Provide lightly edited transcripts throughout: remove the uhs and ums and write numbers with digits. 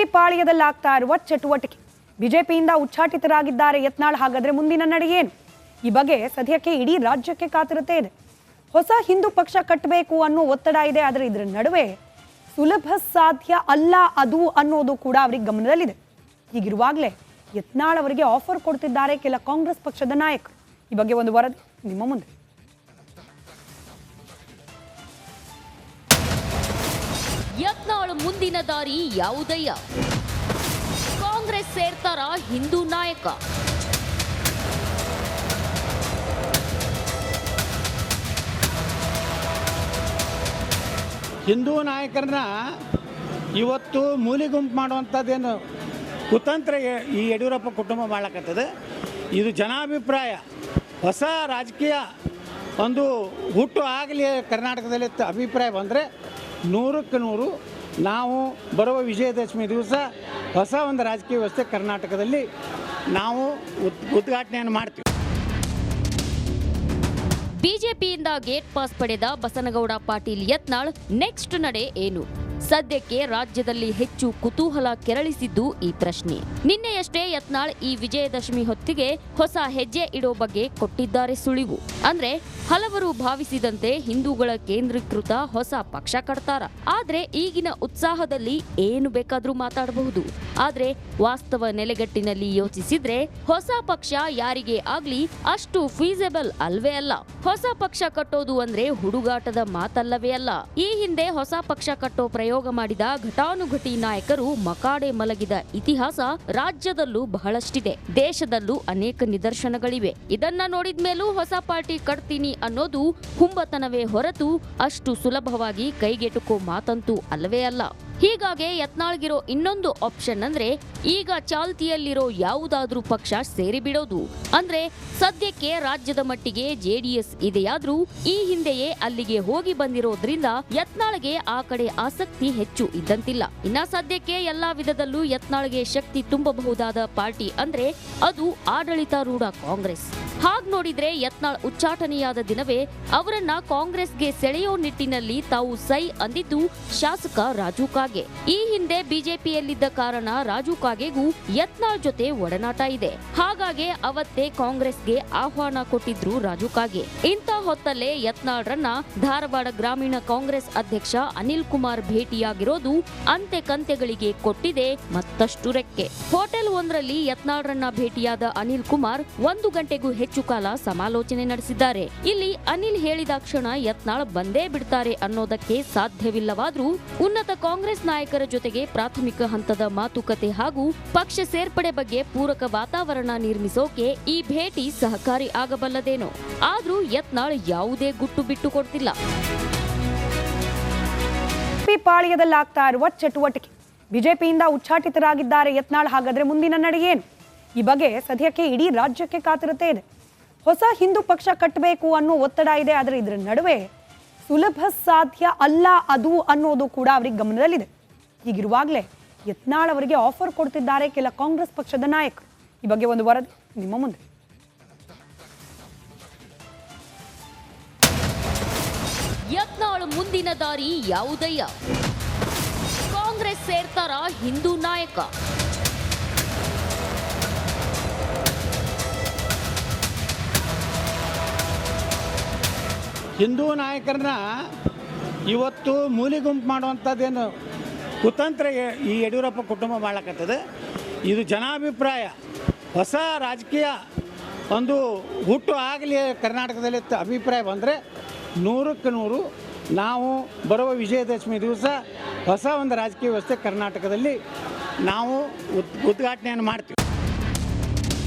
BJP ಪಾಳ್ಯದಲ್ಲಾಗ್ತಾ ಇರುವ ಚಟುವಟಿಕೆ. ಬಿಜೆಪಿಯಿಂದ ಉಚ್ಚಾಟಿತರಾಗಿದ್ದಾರೆ ಯತ್ನಾಳ್. ಹಾಗಾದ್ರೆ ಮುಂದಿನ ನಡೆ ಏನು? ಈ ಬಗ್ಗೆ ಸದ್ಯಕ್ಕೆ ಇಡೀ ರಾಜ್ಯಕ್ಕೆ ಕಾತುರತೆ ಇದೆ. ಹೊಸ ಹಿಂದೂ ಪಕ್ಷ ಕಟ್ಟಬೇಕು ಅನ್ನೋ ಒತ್ತಡ ಇದೆ. ಆದರೆ ಇದರ ನಡುವೆ ಸುಲಭ ಸಾಧ್ಯ ಅಲ್ಲ ಅದು ಅನ್ನೋದು ಕೂಡ ಅವರಿಗೆ ಗಮನದಲ್ಲಿದೆ. ಹೀಗಿರುವಾಗಲೇ ಯತ್ನಾಳ್ ಅವರಿಗೆ ಆಫರ್ ಕೊಡ್ತಿದ್ದಾರೆ ಕೆಲ ಕಾಂಗ್ರೆಸ್ ಪಕ್ಷದ ನಾಯಕರು. ಈ ಬಗ್ಗೆ ಒಂದು ವರದಿ ನಿಮ್ಮ ಮುಂದೆ. ಯತ್ನಾಳ್ ಮುಂದಿನ ದಾರಿ ಯಾವುದಯ್ಯ? ಕಾಂಗ್ರೆಸ್ ಸೇರ್ತಾರ ಹಿಂದೂ ನಾಯಕ? ಹಿಂದೂ ನಾಯಕರನ್ನ ಇವತ್ತು ಮೂಲಿಗುಂಪು ಮಾಡುವಂಥದ್ದೇನು ಕುತಂತ್ರ ಈ ಯಡಿಯೂರಪ್ಪ ಕುಟುಂಬ ಮಾಡಕತ್ತದೆ. ಇದು ಜನಾಭಿಪ್ರಾಯ. ಹೊಸ ರಾಜಕೀಯ ಒಂದು ಹುಟ್ಟು ಆಗಲಿ ಕರ್ನಾಟಕದಲ್ಲಿ ಅಭಿಪ್ರಾಯ ಬಂದರೆ 100ಕ್ಕೆ 100 ನಾವು ಬರುವ ವಿಜಯದಶಮಿ ದಿವಸ ಹೊಸ ಒಂದು ರಾಜಕೀಯ ವ್ಯವಸ್ಥೆ ಕರ್ನಾಟಕದಲ್ಲಿ ನಾವು ಉದ್ಘಾಟನೆಯನ್ನು ಮಾಡ್ತೀವಿ. ಬಿಜೆಪಿಯಿಂದ ಗೇಟ್ ಪಾಸ್ ಪಡೆದ ಬಸನಗೌಡ ಪಾಟೀಲ್ ಯತ್ನಾಳ್ ನೆಕ್ಸ್ಟ್ ನಡೆ ಏನು? ಸದ್ಯಕ್ಕೆ ರಾಜ್ಯದಲ್ಲಿ ಹೆಚ್ಚು ಕುತೂಹಲ ಕೆರಳಿಸಿದ್ದು ಈ ಪ್ರಶ್ನೆ. ನಿನ್ನೆಯಷ್ಟೇ ಯತ್ನಾಳ್ ಈ ವಿಜಯದಶಮಿ ಹೊತ್ತಿಗೆ ಹೊಸ ಹೆಜ್ಜೆ ಇಡೋ ಬಗ್ಗೆ ಕೊಟ್ಟಿದ್ದಾರೆ ಸುಳಿವು. ಅಂದ್ರೆ ಹಲವರು ಭಾವಿಸಿದಂತೆ ಹಿಂದೂಗಳ ಕೇಂದ್ರೀಕೃತ ಹೊಸ ಪಕ್ಷ ಕಟ್ತಾರ. ಆದ್ರೆ ಈಗಿನ ಉತ್ಸಾಹದಲ್ಲಿ ಏನು ಬೇಕಾದ್ರೂ ಮಾತಾಡಬಹುದು. ಆದ್ರೆ ವಾಸ್ತವ ನೆಲೆಗಟ್ಟಿನಲ್ಲಿ ಯೋಚಿಸಿದ್ರೆ ಹೊಸ ಪಕ್ಷ ಯಾರಿಗೆ ಆಗ್ಲಿ ಅಷ್ಟು ಫೀಸಬಲ್ ಅಲ್ವೇ ಅಲ್ಲ. ಹೊಸ ಪಕ್ಷ ಕಟ್ಟೋದು ಅಂದ್ರೆ ಹುಡುಗಾಟದ ಮಾತಲ್ಲವೇ ಅಲ್ಲ. ಈ ಹಿಂದೆ ಹೊಸ ಪಕ್ಷ ಕಟ್ಟೋ ಪ್ರಯೋಗ ಮಾಡಿದ ಘಟಾನುಘಟಿ ನಾಯಕರು ಮಕಾಡೆ ಮಲಗಿದ ಇತಿಹಾಸ ರಾಜ್ಯದಲ್ಲೂ ಬಹಳಷ್ಟಿದೆ. ದೇಶದಲ್ಲೂ ಅನೇಕ ನಿದರ್ಶನಗಳಿವೆ. ಇದನ್ನ ನೋಡಿದ್ಮೇಲೂ ಹೊಸ ಪಾರ್ಟಿ ಕಟ್ತೀನಿ ಅನ್ನೋದು ಹುಂಬತನವೇ ಹೊರತು ಅಷ್ಟು ಸುಲಭವಾಗಿ ಕೈಗೆಟುಕೋ ಮಾತಂತೂ ಅಲ್ಲವೇ ಅಲ್ಲ. ಹೀಗಾಗಿ ಯತ್ನಾಳ್ಗಿರೋ ಇನ್ನೊಂದು ಆಪ್ಷನ್ ಅಂದ್ರೆ ಈಗ ಚಾಲ್ತಿಯಲ್ಲಿರೋ ಯಾವುದಾದ್ರೂ ಪಕ್ಷ ಸೇರಿಬಿಡೋದು. ಅಂದ್ರೆ ಸದ್ಯಕ್ಕೆ ರಾಜ್ಯದ ಮಟ್ಟಿಗೆ ಜೆಡಿಎಸ್ ಇದೆಯಾದ್ರೂ ಈ ಹಿಂದೆಯೇ ಅಲ್ಲಿಗೆ ಹೋಗಿ ಬಂದಿರೋದ್ರಿಂದ ಯತ್ನಾಳ್ಗೆ ಆ ಕಡೆ ಆಸಕ್ತಿ ಹೆಚ್ಚು ಇದ್ದಂತಿಲ್ಲ. ಇನ್ನ ಸದ್ಯಕ್ಕೆ ಎಲ್ಲಾ ವಿಧದಲ್ಲೂ ಯತ್ನಾಳ್ಗೆ ಶಕ್ತಿ ತುಂಬಬಹುದಾದ ಪಾರ್ಟಿ ಅಂದ್ರೆ ಅದು ಆಡಳಿತಾರೂಢ ಕಾಂಗ್ರೆಸ್. ಹಾಗ್ ನೋಡಿದ್ರೆ ಯತ್ನಾಳ್ ಉಚ್ಚಾಟನೆಯಾದ ದಿನವೇ ಅವರನ್ನ ಕಾಂಗ್ರೆಸ್ಗೆ ಸೆಳೆಯೋ ನಿಟ್ಟಿನಲ್ಲಿ ತಾವು ಸೈ ಅಂದಿದ್ದು ಶಾಸಕ ರಾಜು ಕಾಗೆ. ಈ ಹಿಂದೆ ಬಿಜೆಪಿಯಲ್ಲಿದ್ದ ಕಾರಣ ರಾಜು ಕಾಗೆಗೂ ಯತ್ನಾಳ್ ಜೊತೆ ಒಡನಾಟ ಇದೆ. ಹಾಗಾಗಿ ಅವತ್ತೇ ಕಾಂಗ್ರೆಸ್ಗೆ ಆಹ್ವಾನ ಕೊಟ್ಟಿದ್ರು ರಾಜು ಕಾಗೆ. ಇಂಥ ಹೊತ್ತಲ್ಲೇ ಯತ್ನಾಳ್ರನ್ನ ಧಾರವಾಡ ಗ್ರಾಮೀಣ ಕಾಂಗ್ರೆಸ್ ಅಧ್ಯಕ್ಷ ಅನಿಲ್ ಕುಮಾರ್ ಭೇಟಿಯಾಗಿರೋದು ಅಂತೆ ಕಂತೆಗಳಿಗೆ ಕೊಟ್ಟಿದೆ ಮತ್ತಷ್ಟು ರೆಕ್ಕೆ. ಹೋಟೆಲ್ ಒಂದರಲ್ಲಿ ಯತ್ನಾಳ್ರನ್ನ ಭೇಟಿಯಾದ ಅನಿಲ್ ಕುಮಾರ್ 1 ಗಂಟೆಗೂ ಹೆಚ್ಚು ಕಾಲ ಸಮಾಲೋಚನೆ ನಡೆಸಿದ್ದಾರೆ. ಇಲ್ಲಿ ಅನಿಲ್ ಹೇಳಿದ ಕ್ಷಣ ಯತ್ನಾಳ್ ಬಂದೇ ಬಿಡ್ತಾರೆ ಅನ್ನೋದಕ್ಕೆ ಸಾಧ್ಯವಿಲ್ಲವಾದ್ರೂ ಉನ್ನತ ಕಾಂಗ್ರೆಸ್ ನಾಯಕರ ಜೊತೆಗೆ ಪ್ರಾಥಮಿಕ ಹಂತದ ಮಾತುಕತೆ ಹಾಗೂ ಪಕ್ಷ ಸೇರ್ಪಡೆ ಬಗ್ಗೆ ಪೂರಕ ವಾತಾವರಣ ನಿರ್ಮಿಸೋಕೆ ಈ ಭೇಟಿ ಸಹಕಾರಿ ಆಗಬಲ್ಲದೇನೋ. ಆದ್ರೂ ಯತ್ನಾಳ್ ಯಾವುದೇ ಗುಟ್ಟು ಬಿಟ್ಟು ಕೊಡ್ತಿಲ್ಲ. ಪಾಳ್ಯದಲ್ಲಾಗ್ತಾ ಇರುವ ಚಟುವಟಿಕೆ. ಬಿಜೆಪಿಯಿಂದ ಉಚ್ಚಾಟಿತರಾಗಿದ್ದಾರೆ ಯತ್ನಾಳ್. ಹಾಗಾದ್ರೆ ಮುಂದಿನ ನಡೆ ಏನು? ಈ ಬಗ್ಗೆ ಸದ್ಯಕ್ಕೆ ಇಡೀ ರಾಜ್ಯಕ್ಕೆ ಕಾತುರತೆ ಇದೆ. ಹೊಸ ಹಿಂದೂ ಪಕ್ಷ ಕಟ್ಟಬೇಕು ಅನ್ನೋ ಒತ್ತಡ ಇದೆ. ಆದರೆ ಇದರ ನಡುವೆ ಸುಲಭ ಸಾಧ್ಯ ಅಲ್ಲ ಅದು ಅನ್ನೋದು ಕೂಡ ಅವರಿಗೆ ಗಮನದಲ್ಲಿದೆ. ಹೀಗಿರುವಾಗಲೇ ಯತ್ನಾಳ್ ಅವರಿಗೆ ಆಫರ್ ಕೊಡ್ತಿದ್ದಾರೆ ಕೆಲ ಕಾಂಗ್ರೆಸ್ ಪಕ್ಷದ ನಾಯಕರು. ಈ ಬಗ್ಗೆ ಒಂದು ವರದಿ ನಿಮ್ಮ ಮುಂದೆ. ಯತ್ನಾಳ್ ಮುಂದಿನ ದಾರಿ ಯಾವುದಯ್ಯ? ಕಾಂಗ್ರೆಸ್ ಸೇರ್ತಾರ ಹಿಂದೂ ನಾಯಕ? ಹಿಂದೂ ನಾಯಕರನ್ನ ಇವತ್ತು ಮೂಲಿಗುಂಪು ಮಾಡುವಂಥದ್ದೇನು ಕುತಂತ್ರ ಈ ಯಡಿಯೂರಪ್ಪ ಕುಟುಂಬ ಮಾಡಕತ್ತದೆ. ಇದು ಜನಾಭಿಪ್ರಾಯ. ಹೊಸ ರಾಜಕೀಯ ಒಂದು ಹುಟ್ಟು ಆಗಲಿ ಕರ್ನಾಟಕದಲ್ಲಿ ಅಭಿಪ್ರಾಯ ಬಂದರೆ 100ಕ್ಕೆ 100 ನಾವು ಬರುವ ವಿಜಯದಶಮಿ ದಿವಸ ಹೊಸ ಒಂದು ರಾಜಕೀಯ ವ್ಯವಸ್ಥೆ ಕರ್ನಾಟಕದಲ್ಲಿ ನಾವು ಉದ್ಘಾಟನೆಯನ್ನು ಮಾಡ್ತೀವಿ.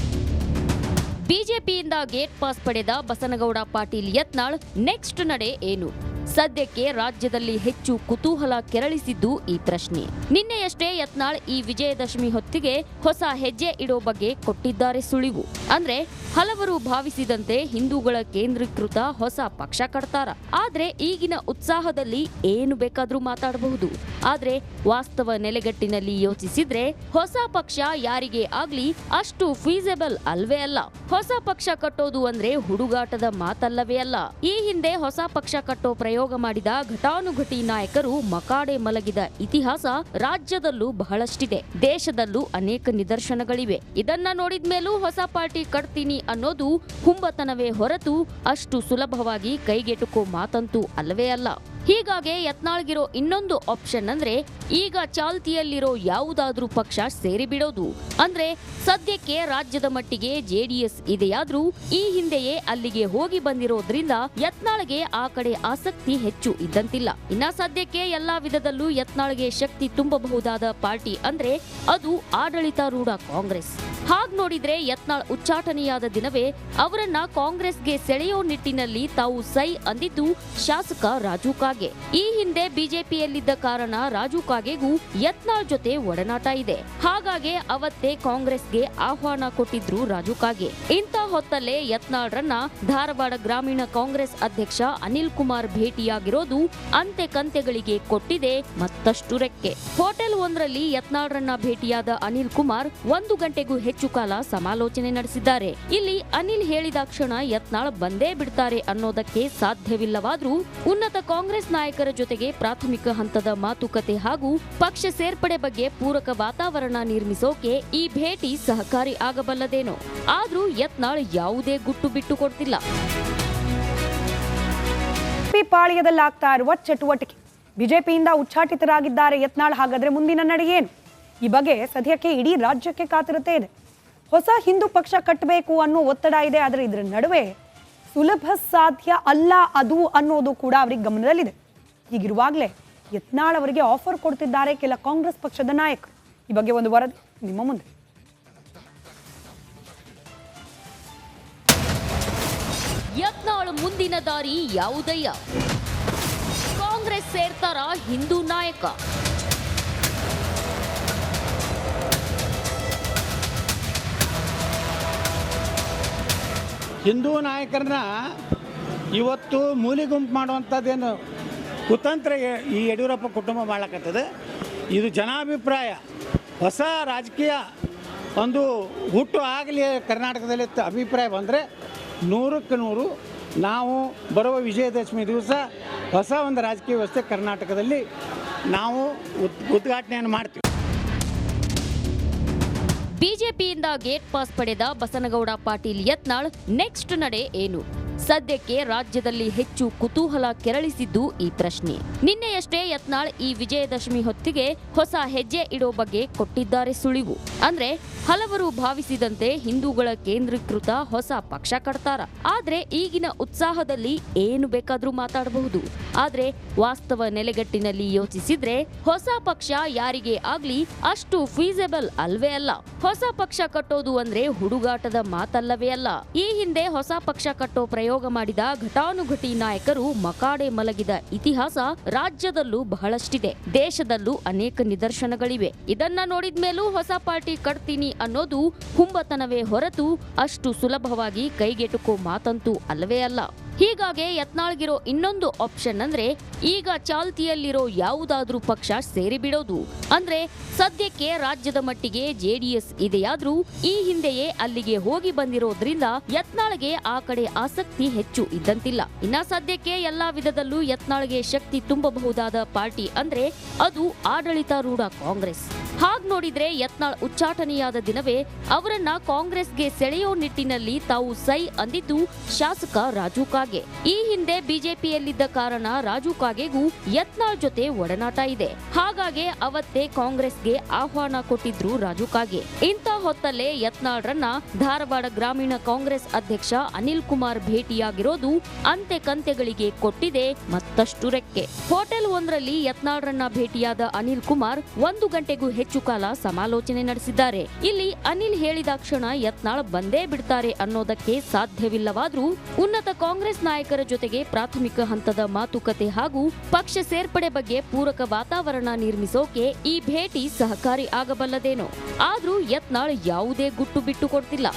ಬಿಜೆಪಿಯಿಂದ ಗೇಟ್ ಪಾಸ್ ಪಡೆದ ಬಸನಗೌಡ ಪಾಟೀಲ್ ಯತ್ನಾಳ್ ನೆಕ್ಸ್ಟ್ ನಡೆ ಏನು? ಸದ್ಯಕ್ಕೆ ರಾಜ್ಯದಲ್ಲಿ ಹೆಚ್ಚು ಕುತೂಹಲ ಕೆರಳಿಸಿದ್ದು ಈ ಪ್ರಶ್ನೆ. ನಿನ್ನೆಯಷ್ಟೇ ಯತ್ನಾಳ್ ಈ ವಿಜಯದಶಮಿ ಹೊತ್ತಿಗೆ ಹೊಸ ಹೆಜ್ಜೆ ಇಡೋ ಬಗ್ಗೆ ಕೊಟ್ಟಿದ್ದಾರೆ ಸುಳಿವು. ಅಂದ್ರೆ ಹಲವರು ಭಾವಿಸಿದಂತೆ ಹಿಂದೂಗಳ ಕೇಂದ್ರೀಕೃತ ಹೊಸ ಪಕ್ಷ ಕಟ್ತಾರ. ಆದ್ರೆ ಈಗಿನ ಉತ್ಸಾಹದಲ್ಲಿ ಏನು ಬೇಕಾದ್ರೂ ಮಾತಾಡಬಹುದು. ಆದ್ರೆ ವಾಸ್ತವ ನೆಲೆಗಟ್ಟಿನಲ್ಲಿ ಯೋಚಿಸಿದ್ರೆ ಹೊಸ ಪಕ್ಷ ಯಾರಿಗೆ ಆಗ್ಲಿ ಅಷ್ಟು ಫೀಸಬಲ್ ಅಲ್ವೇ ಅಲ್ಲ. ಹೊಸ ಪಕ್ಷ ಕಟ್ಟೋದು ಅಂದ್ರೆ ಹುಡುಗಾಟದ ಮಾತಲ್ಲವೇ ಅಲ್ಲ. ಈ ಹಿಂದೆ ಹೊಸ ಪಕ್ಷ ಕಟ್ಟೋ ಪ್ರಯೋಗ ಪ್ರಯೋಗ ಮಾಡಿದ ಘಟಾನುಘಟಿ ನಾಯಕರು ಮಕಾಡೆ ಮಲಗಿದ ಇತಿಹಾಸ ರಾಜ್ಯದಲ್ಲೂ ಬಹಳಷ್ಟಿದೆ, ದೇಶದಲ್ಲೂ ಅನೇಕ ನಿದರ್ಶನಗಳಿವೆ. ಇದನ್ನ ನೋಡಿದ್ಮೇಲೂ ಹೊಸ ಪಾರ್ಟಿ ಕಟ್ತೀನಿ ಅನ್ನೋದು ಹುಂಬತನವೇ ಹೊರತು ಅಷ್ಟು ಸುಲಭವಾಗಿ ಕೈಗೆಟುಕೋ ಮಾತಂತೂ ಅಲ್ಲವೇ ಅಲ್ಲ. ಹೀಗಾಗಿ ಯತ್ನಾಳ್ಗಿರೋ ಇನ್ನೊಂದು ಆಪ್ಷನ್ ಅಂದ್ರೆ ಈಗ ಚಾಲ್ತಿಯಲ್ಲಿರೋ ಯಾವುದಾದ್ರೂ ಪಕ್ಷ ಸೇರಿಬಿಡೋದು. ಅಂದ್ರೆ ಸದ್ಯಕ್ಕೆ ರಾಜ್ಯದ ಮಟ್ಟಿಗೆ ಜೆಡಿಎಸ್ ಇದೆಯಾದ್ರೂ ಈ ಹಿಂದೆಯೇ ಅಲ್ಲಿಗೆ ಹೋಗಿ ಬಂದಿರೋದ್ರಿಂದ ಯತ್ನಾಳ್ಗೆ ಆ ಕಡೆ ಆಸಕ್ತಿ ಹೆಚ್ಚು ಇದ್ದಂತಿಲ್ಲ. ಇನ್ನ ಸದ್ಯಕ್ಕೆ ಎಲ್ಲಾ ವಿಧದಲ್ಲೂ ಯತ್ನಾಳ್ಗೆ ಶಕ್ತಿ ತುಂಬಬಹುದಾದ ಪಾರ್ಟಿ ಅಂದ್ರೆ ಅದು ಆಡಳಿತಾರೂಢ ಕಾಂಗ್ರೆಸ್. ಹಾಗ್ ನೋಡಿದ್ರೆ ಯತ್ನಾಳ್ ಉಚ್ಚಾಟನೆಯಾದ ದಿನವೇ ಅವರನ್ನ ಕಾಂಗ್ರೆಸ್ಗೆ ಸೆಳೆಯೋ ನಿಟ್ಟಿನಲ್ಲಿ ತಾವು ಸೈ ಅಂದಿದ್ದು ಶಾಸಕ ರಾಜು ಕಾಗೆ. ಈ ಹಿಂದೆ ಬಿಜೆಪಿಯಲ್ಲಿದ್ದ ಕಾರಣ ರಾಜು ಕಾಗೆಗೂ ಯತ್ನಾಳ್ ಜೊತೆ ಒಡನಾಟ ಇದೆ. ಹಾಗಾಗಿ ಅವತ್ತೇ ಕಾಂಗ್ರೆಸ್ಗೆ ಆಹ್ವಾನ ಕೊಟ್ಟಿದ್ರು ರಾಜು ಕಾಗೆ. ಇಂಥ ಹೊತ್ತಲ್ಲೇ ಯತ್ನಾಳ್ರನ್ನ ಧಾರವಾಡ ಗ್ರಾಮೀಣ ಕಾಂಗ್ರೆಸ್ ಅಧ್ಯಕ್ಷ ಅನಿಲ್ ಕುಮಾರ್ ಭೇಟಿಯಾಗಿರೋದು ಅಂತೆ ಕಂತೆಗಳಿಗೆ ಕೊಟ್ಟಿದೆ ಮತ್ತಷ್ಟು ರೆಕ್ಕೆ. ಹೋಟೆಲ್ ಒಂದರಲ್ಲಿ ಯತ್ನಾಳ್ರನ್ನ ಭೇಟಿಯಾದ ಅನಿಲ್ ಕುಮಾರ್ 1 ಗಂಟೆಗೂ ಹೆಚ್ಚು ಕಾಲ ಸಮಾಲೋಚನೆ ನಡೆಸಿದ್ದಾರೆ. ಇಲ್ಲಿ ಅನಿಲ್ ಹೇಳಿದ ಕ್ಷಣ ಯತ್ನಾಳ್ ಬಂದೇ ಬಿಡ್ತಾರೆ ಅನ್ನೋದಕ್ಕೆ ಸಾಧ್ಯವಿಲ್ಲವಾದ್ರೂ ಉನ್ನತ ಕಾಂಗ್ರೆಸ್ ನಾಯಕರ ಜೊತೆಗೆ ಪ್ರಾಥಮಿಕ ಹಂತದ ಮಾತುಕತೆ ಹಾಗೂ ಪಕ್ಷ ಸೇರ್ಪಡೆ ಬಗ್ಗೆ ಪೂರಕ ವಾತಾವರಣ ನಿರ್ಮಿಸೋಕೆ ಈ ಭೇಟಿ ಸಹಕಾರಿ ಆಗಬಲ್ಲದೇನೋ. ಆದ್ರೂ ಯತ್ನಾಳ್ ಯಾವುದೇ ಗುಟ್ಟು ಬಿಟ್ಟು ಕೊಡ್ತಿಲ್ಲ. ಪಾಳ್ಯದಲ್ಲಾಗ್ತಾ ಇರುವ ಚಟುವಟಿಕೆ, ಬಿಜೆಪಿಯಿಂದ ಉಚ್ಚಾಟಿತರಾಗಿದ್ದಾರೆ ಯತ್ನಾಳ್. ಹಾಗಾದ್ರೆ ಮುಂದಿನ ನಡೆ ಏನು? ಈ ಬಗ್ಗೆ ಸದ್ಯಕ್ಕೆ ಇಡೀ ರಾಜ್ಯಕ್ಕೆ ಕಾತುರತೆ ಇದೆ. ಹೊಸ ಹಿಂದೂ ಪಕ್ಷ ಕಟ್ಟಬೇಕು ಅನ್ನೋ ಒತ್ತಡ ಇದೆ. ಆದರೆ ಇದರ ನಡುವೆ ಸುಲಭ ಸಾಧ್ಯ ಅಲ್ಲ ಅದು ಅನ್ನೋದು ಕೂಡ ಅವರಿಗೆ ಗಮನದಲ್ಲಿದೆ. ಹೀಗಿರುವಾಗಲೇ ಯತ್ನಾಳ್ ಅವರಿಗೆ ಆಫರ್ ಕೊಡ್ತಿದ್ದಾರೆ ಕೆಲ ಕಾಂಗ್ರೆಸ್ ಪಕ್ಷದ ನಾಯಕರು. ಈ ಬಗ್ಗೆ ಒಂದು ವರದಿ ನಿಮ್ಮ ಮುಂದೆ. ಯತ್ನಾಳ್ ಮುಂದಿನ ದಾರಿ ಯಾವುದಯ್ಯ? ಕಾಂಗ್ರೆಸ್ ಸೇರ್ತಾರ ಹಿಂದೂ ನಾಯಕ? ಹಿಂದೂ ನಾಯಕರನ್ನ ಇವತ್ತು ಮೂಲಿಗುಂಪು ಮಾಡುವಂಥದ್ದೇನು ಕುತಂತ್ರ ಈ ಯಡಿಯೂರಪ್ಪ ಕುಟುಂಬ ಮಾಡಕತ್ತದೆ. ಇದು ಜನಾಭಿಪ್ರಾಯ. ಹೊಸ ರಾಜಕೀಯ ಒಂದು ಹುಟ್ಟು ಆಗಲಿ ಕರ್ನಾಟಕದಲ್ಲಿ ಅಭಿಪ್ರಾಯ ಬಂದರೆ 100ಕ್ಕೆ 100 ನಾವು ಬರುವ ವಿಜಯದಶಮಿ ದಿವಸ ಹೊಸ ಒಂದು ರಾಜಕೀಯ ವ್ಯವಸ್ಥೆ ಕರ್ನಾಟಕದಲ್ಲಿ ನಾವು ಉದ್ಘಾಟನೆಯನ್ನು ಮಾಡ್ತೀವಿ. ಬಿಜೆಪಿಯಿಂದ ಗೇಟ್ ಪಾಸ್ ಪಡೆದ ಬಸನಗೌಡ ಪಾಟೀಲ್ ಯತ್ನಾಳ್ ನೆಕ್ಸ್ಟ್ ನಡೆ ಏನು? ಸದ್ಯಕ್ಕೆ ರಾಜ್ಯದಲ್ಲಿ ಹೆಚ್ಚು ಕುತೂಹಲ ಕೆರಳಿಸಿದ್ದು ಈ ಪ್ರಶ್ನೆ. ನಿನ್ನೆಯಷ್ಟೇ ಯತ್ನಾಳ್ ಈ ವಿಜಯದಶಮಿ ಹೊತ್ತಿಗೆ ಹೊಸ ಹೆಜ್ಜೆ ಇಡೋ ಬಗ್ಗೆ ಕೊಟ್ಟಿದ್ದಾರೆ ಸುಳಿವು. ಅಂದ್ರೆ ಹಲವರು ಭಾವಿಸಿದಂತೆ ಹಿಂದೂಗಳ ಕೇಂದ್ರೀಕೃತ ಹೊಸ ಪಕ್ಷ ಕಟ್ತಾರ. ಆದ್ರೆ ಈಗಿನ ಉತ್ಸಾಹದಲ್ಲಿ ಏನು ಬೇಕಾದ್ರೂ ಮಾತಾಡಬಹುದು. ಆದ್ರೆ ವಾಸ್ತವ ನೆಲೆಗಟ್ಟಿನಲ್ಲಿ ಯೋಚಿಸಿದ್ರೆ ಹೊಸ ಪಕ್ಷ ಯಾರಿಗೆ ಆಗ್ಲಿ ಅಷ್ಟು ಫೀಸೆಬಲ್ ಅಲ್ವೇ ಅಲ್ಲ. ಹೊಸ ಪಕ್ಷ ಕಟ್ಟೋದು ಅಂದ್ರೆ ಹುಡುಗಾಟದ ಮಾತಲ್ಲವೇ ಅಲ್ಲ. ಈ ಹಿಂದೆ ಹೊಸ ಪಕ್ಷ ಕಟ್ಟೋ ಪ್ರಯೋಗ ಮಾಡಿದ ಘಟಾನುಘಟಿ ನಾಯಕರು ಮಕಾಡೆ ಮಲಗಿದ ಇತಿಹಾಸ ರಾಜ್ಯದಲ್ಲೂ ಬಹಳಷ್ಟಿದೆ, ದೇಶದಲ್ಲೂ ಅನೇಕ ನಿದರ್ಶನಗಳಿವೆ. ಇದನ್ನ ನೋಡಿದ್ಮೇಲೂ ಹೊಸ ಪಾರ್ಟಿ ಕಟ್ತೀನಿ ಅನ್ನೋದು ಹುಂಬತನವೇ ಹೊರತು ಅಷ್ಟು ಸುಲಭವಾಗಿ ಕೈಗೆಟುಕೋ ಮಾತಂತೂ ಅಲ್ಲವೇ ಅಲ್ಲ. ಹೀಗಾಗಿ ಯತ್ನಾಳ್ಗಿರೋ ಇನ್ನೊಂದು ಆಪ್ಷನ್ ಅಂದ್ರೆ ಈಗ ಚಾಲ್ತಿಯಲ್ಲಿರೋ ಯಾವುದಾದ್ರೂ ಪಕ್ಷ ಸೇರಿಬಿಡೋದು. ಅಂದ್ರೆ ಸದ್ಯಕ್ಕೆ ರಾಜ್ಯದ ಮಟ್ಟಿಗೆ ಜೆಡಿಎಸ್ ಇದೆಯಾದ್ರೂ ಈ ಹಿಂದೆಯೇ ಅಲ್ಲಿಗೆ ಹೋಗಿ ಬಂದಿರೋದ್ರಿಂದ ಯತ್ನಾಳ್ಗೆ ಆ ಕಡೆ ಆಸಕ್ತಿ ಹೆಚ್ಚು ಇದ್ದಂತಿಲ್ಲ. ಇನ್ನ ಸದ್ಯಕ್ಕೆ ಎಲ್ಲಾ ವಿಧದಲ್ಲೂ ಯತ್ನಾಳ್ಗೆ ಶಕ್ತಿ ತುಂಬಬಹುದಾದ ಪಾರ್ಟಿ ಅಂದ್ರೆ ಅದು ಆಡಳಿತಾರೂಢ ಕಾಂಗ್ರೆಸ್. ಹಾಗ್ ನೋಡಿದ್ರೆ ಯತ್ನಾಳ್ ಉಚ್ಚಾಟನೆಯಾದ ದಿನವೇ ಅವರನ್ನ ಕಾಂಗ್ರೆಸ್ಗೆ ಸೆಳೆಯೋ ನಿಟ್ಟಿನಲ್ಲಿ ತಾವು ಸೈ ಅಂದಿದ್ದು ಶಾಸಕ ರಾಜು ಕಾಗೆ. ಈ ಹಿಂದೆ ಬಿಜೆಪಿಯಲ್ಲಿದ್ದ ಕಾರಣ ರಾಜು ಕಾಗೆಗೂ ಯತ್ನಾಳ್ ಜೊತೆ ಒಡನಾಟ ಇದೆ. ಹಾಗಾಗಿ ಅವತ್ತೇ ಕಾಂಗ್ರೆಸ್ಗೆ ಆಹ್ವಾನ ಕೊಟ್ಟಿದ್ರು ರಾಜು ಕಾಗೆ. ಇಂಥ ಹೊತ್ತಲ್ಲೇ ಯತ್ನಾಳ್ರನ್ನ ಧಾರವಾಡ ಗ್ರಾಮೀಣ ಕಾಂಗ್ರೆಸ್ ಅಧ್ಯಕ್ಷ ಅನಿಲ್ ಕುಮಾರ್ ಭೇಟಿಯಾಗಿರೋದು ಅಂತೆ ಕಂತೆಗಳಿಗೆ ಕೊಟ್ಟಿದೆ ಮತ್ತಷ್ಟು ರೆಕ್ಕೆ. ಹೋಟೆಲ್ ಒಂದರಲ್ಲಿ ಯತ್ನಾಳ್ರನ್ನ ಭೇಟಿಯಾದ ಅನಿಲ್ ಕುಮಾರ್ 1 ಗಂಟೆಗೂ ಹೆಚ್ಚು ಕಾಲ ಸಮಾಲೋಚನೆ ನಡೆಸಿದ್ದಾರೆ. ಇಲ್ಲಿ ಅನಿಲ್ ಹೇಳಿದ ಕ್ಷಣ ಯತ್ನಾಳ್ ಬಂದೇ ಬಿಡ್ತಾರೆ ಅನ್ನೋದಕ್ಕೆ ಸಾಧ್ಯವಿಲ್ಲವಾದ್ರೂ ಉನ್ನತ ಕಾಂಗ್ರೆಸ್ ನಾಯಕರ ಜೊತೆಗೆ ಪ್ರಾಥಮಿಕ ಹಂತದ ಮಾತುಕತೆ ಹಾಗೂ ಪಕ್ಷ ಸೇರ್ಪಡೆ ಬಗ್ಗೆ ಪೂರಕ ವಾತಾವರಣ ನಿರ್ಮಿಸೋಕೆ ಈ ಭೇಟಿ ಸಹಕಾರಿ ಆಗಬಲ್ಲದೇನೋ. ಆದ್ರೂ ಯತ್ನಾಳ್ ಯಾವುದೇ ಗುಟ್ಟು ಬಿಟ್ಟು ಕೊಡ್ತಿಲ್ಲ.